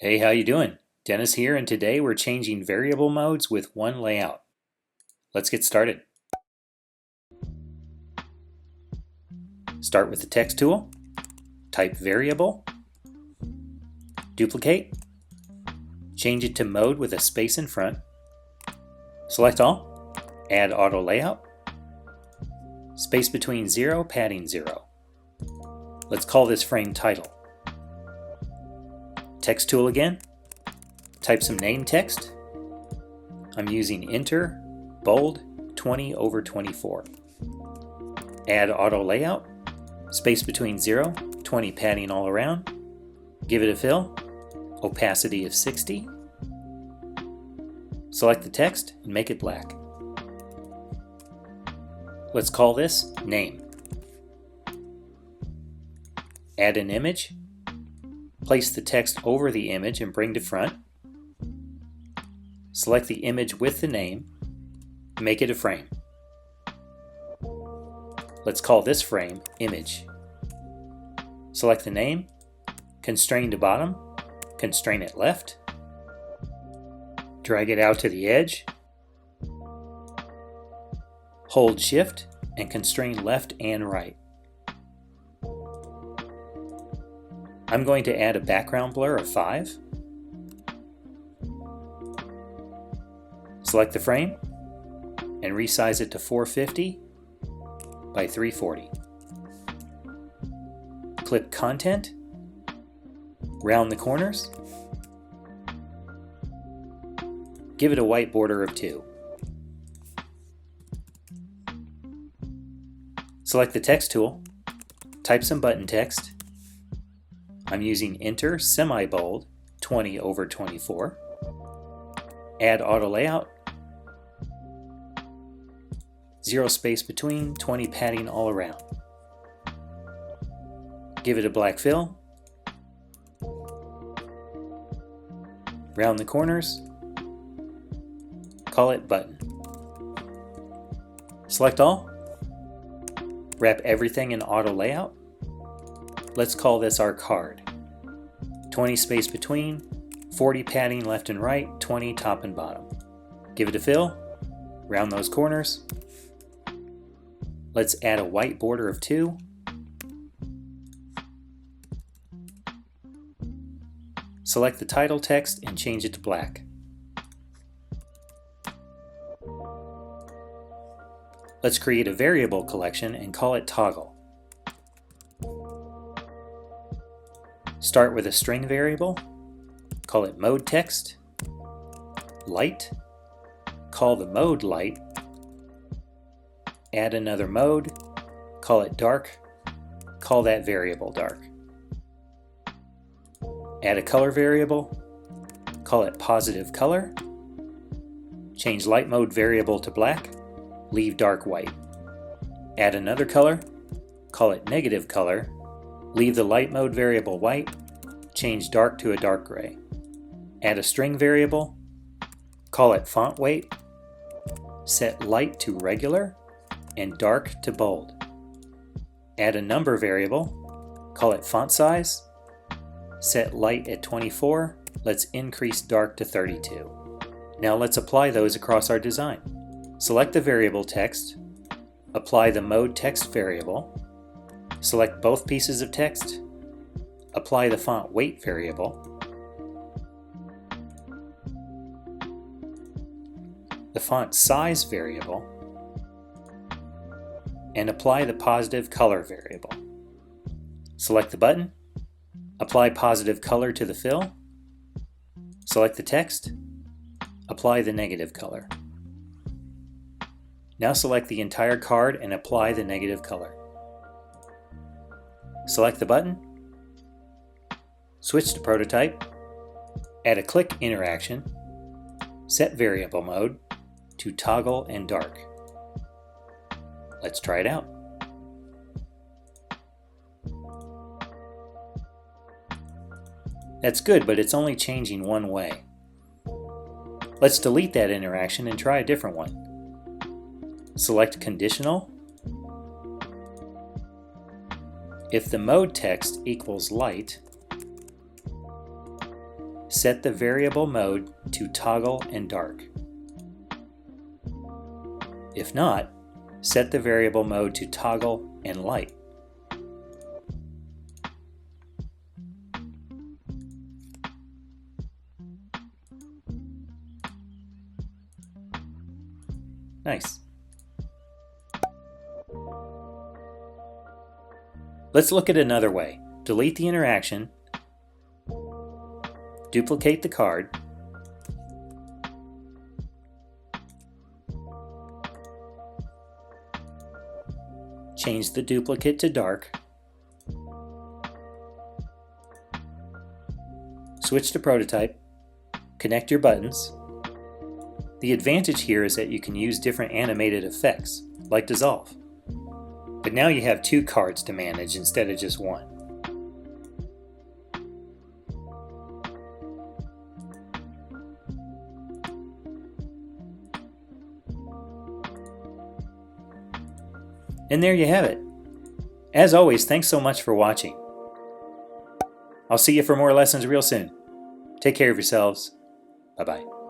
Hey, how you doing? Dennis here, and today we're changing variable modes with one layout. Let's get started. Start with the text tool, type variable, duplicate, change it to mode with a space in front, select all, add auto layout, space between 0, padding 0. Let's call this frame title. Text tool again, type some name text. I'm using enter, bold, 20/24. Add auto layout, space between 0, 20 padding all around. Give it a fill, opacity of 60. Select the text and make it black. Let's call this name. Add an image. Place the text over the image and bring to front. Select the image with the name. Make it a frame. Let's call this frame image. Select the name, constrain to bottom, constrain it left, drag it out to the edge, hold shift and constrain left and right. I'm going to add a background blur of 5. Select the frame and resize it to 450 by 340. Clip content, round the corners, give it a white border of 2. Select the text tool, type some button text. I'm using enter semi-bold 20/24. Add auto layout, 0 space between, 20 padding all around. Give it a black fill, round the corners, call it button. Select all, wrap everything in auto layout. Let's call this our card. 20 space between, 40 padding left and right, 20 top and bottom. Give it a fill, round those corners. Let's add a white border of 2. Select the title text and change it to black. Let's create a variable collection and call it toggle. Start with a string variable, call it mode text, light, call the mode light, add another mode, call it dark, call that variable dark. Add a color variable, call it positive color, change light mode variable to black, leave dark white. Add another color, call it negative color, leave the light mode variable white, change dark to a dark gray. Add a string variable, call it font weight, set light to regular and dark to bold. Add a number variable, call it font size, set light at 24, let's increase dark to 32. Now let's apply those across our design. Select the variable text, apply the mode text variable, select both pieces of text, apply the font weight variable, the font size variable, and apply the positive color variable. Select the button, apply positive color to the fill, select the text, apply the negative color. Now select the entire card and apply the negative color. Select the button, switch to prototype, add a click interaction, set variable mode to toggle and dark. Let's try it out. That's good, but it's only changing one way. Let's delete that interaction and try a different one. Select conditional. If the mode text equals light, set the variable mode to toggle and dark. If not, set the variable mode to toggle and light. Nice. Let's look at another way. Delete the interaction, duplicate the card, change the duplicate to dark, switch to prototype, connect your buttons. The advantage here is that you can use different animated effects, like dissolve. But now you have 2 cards to manage instead of just 1. And there you have it. As always, thanks so much for watching. I'll see you for more lessons real soon. Take care of yourselves. Bye-bye.